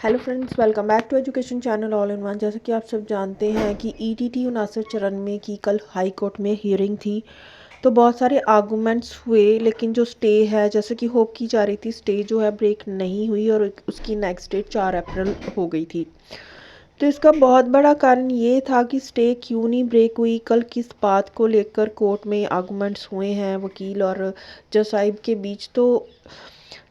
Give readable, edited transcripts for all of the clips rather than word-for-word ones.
Hello friends, welcome back to education channel all in one. जैसे कि आप सब जानते हैं कि ईटीटी 69 की कल हाई कोर्ट में हियरिंग थी, तो बहुत सारे आर्गूमेंट्स हुए, लेकिन जो स्टे है, जैसे कि होप की जा रही थी, स्टे जो है ब्रेक नहीं हुई और उसकी नेक्स्ट डेट 4 अप्रैल हो गई थी। तो इसका बहुत बड़ा कारण ये था कि स्टे क्यों नहीं ब्रेक हुई, कल किस बात को लेकर कोर्ट में आर्गूमेंट्स हुए हैं वकील और जज साहिब के बीच। तो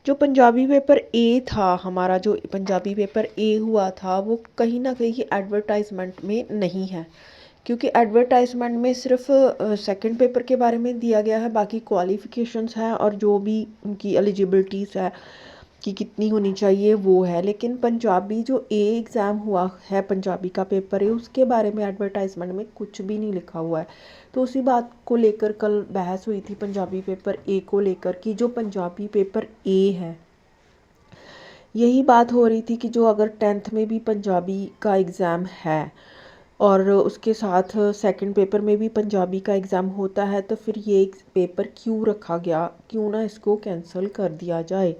जो पंजाबी पेपर ए था, हमारा जो पंजाबी पेपर ए हुआ था, वो कहीं ना कहीं एडवर्टाइजमेंट में नहीं है, क्योंकि एडवर्टाइजमेंट में सिर्फ सेकंड पेपर के बारे में दिया गया है, बाकी क्वालिफ़िकेशंस हैं और जो भी उनकी एलिजिबिलिटीज़ है कि कितनी होनी चाहिए वो है। लेकिन पंजाबी जो ए एग्ज़ाम हुआ है, पंजाबी का पेपर है, उसके बारे में एडवर्टाइजमेंट में कुछ भी नहीं लिखा हुआ है। तो उसी बात को लेकर कल बहस हुई थी पंजाबी पेपर ए को लेकर कि जो पंजाबी पेपर ए है, यही बात हो रही थी कि जो अगर 10th में भी पंजाबी का एग्ज़ाम है और उसके साथ सेकंड पेपर में भी पंजाबी का एग्ज़ाम होता है, तो फिर ये पेपर क्यों रखा गया, क्यों ना इसको कैंसिल कर दिया जाए।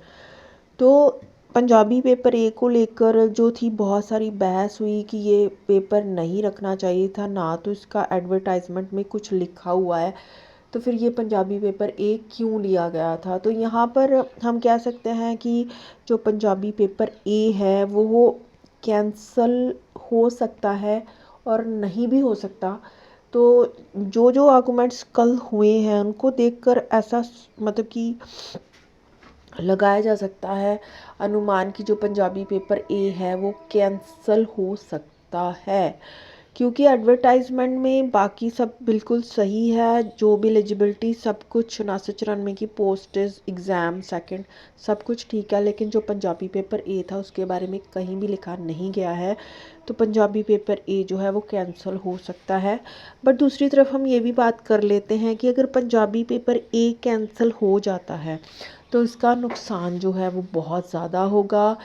तो पंजाबी पेपर ए को लेकर जो थी बहुत सारी बहस हुई कि ये पेपर नहीं रखना चाहिए था, ना तो इसका एडवर्टाइजमेंट में कुछ लिखा हुआ है, तो फिर ये पंजाबी पेपर ए क्यों लिया गया था। तो यहाँ पर हम कह सकते हैं कि जो पंजाबी पेपर ए है वो कैंसल हो सकता है और नहीं भी हो सकता। तो जो जो आर्गूमेंट्स कल हुए हैं उनको देखकर ऐसा मतलब कि लगाया जा सकता है अनुमान कि जो पंजाबी पेपर ए है वो कैंसल हो सकता है, क्योंकि एडवर्टाइजमेंट में बाकी सब बिल्कुल सही है, जो भी एलिजिबिलिटी सब कुछ 69 की पोस्टेज एग्ज़ाम सेकंड सब कुछ ठीक है, लेकिन जो पंजाबी पेपर ए था उसके बारे में कहीं भी लिखा नहीं गया है। तो पंजाबी पेपर ए जो है वो कैंसिल हो सकता है। बट दूसरी तरफ हम ये भी बात कर लेते हैं कि अगर पंजाबी पेपर ए कैंसिल हो जाता है तो इसका नुकसान जो है वो बहुत ज़्यादा होगा,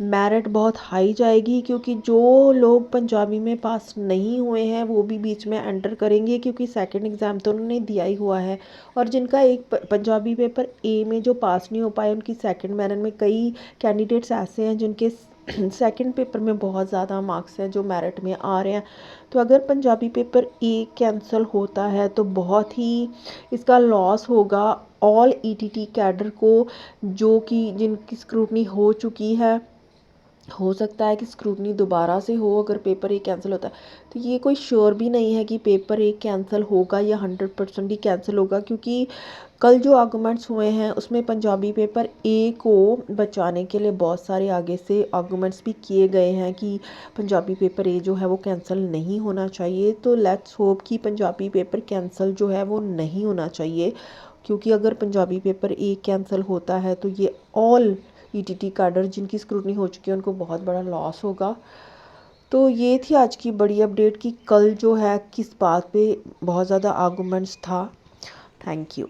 मेरिट बहुत हाई जाएगी, क्योंकि जो लोग पंजाबी में पास नहीं हुए हैं वो भी बीच में एंटर करेंगे, क्योंकि सेकंड एग्ज़ाम तो उन्होंने दिया ही हुआ है। और जिनका एक पंजाबी पेपर ए में जो पास नहीं हो पाए, उनकी सेकंड मेरिट में कई कैंडिडेट्स ऐसे हैं जिनके सेकंड पेपर में बहुत ज़्यादा मार्क्स हैं जो मेरिट में आ रहे हैं। तो अगर पंजाबी पेपर ए कैंसिल होता है तो बहुत ही इसका लॉस होगा ऑल ईटीटी कैडर को, जो कि जिनकी स्क्रूटनी हो चुकी है। हो सकता है कि स्क्रूटनी दोबारा से हो अगर पेपर ए कैंसिल होता है, तो ये कोई श्योर भी नहीं है कि पेपर ए कैंसिल होगा या 100% ही कैंसिल होगा, क्योंकि कल जो आर्गूमेंट्स हुए हैं उसमें पंजाबी पेपर ए को बचाने के लिए बहुत सारे आगे से आर्गूमेंट्स भी किए गए हैं कि पंजाबी पेपर ए जो है वो कैंसिल नहीं होना चाहिए। तो लेट्स होप कि पंजाबी पेपर कैंसिल जो है वो नहीं होना चाहिए, क्योंकि अगर पंजाबी पेपर ए कैंसिल होता है तो ये ऑल ईटीटी कैडर जिनकी स्क्रूटनी हो चुकी है उनको बहुत बड़ा लॉस होगा। तो ये थी आज की बड़ी अपडेट कि कल जो है किस बात पे बहुत ज़्यादा आर्गूमेंट्स था। Thank you.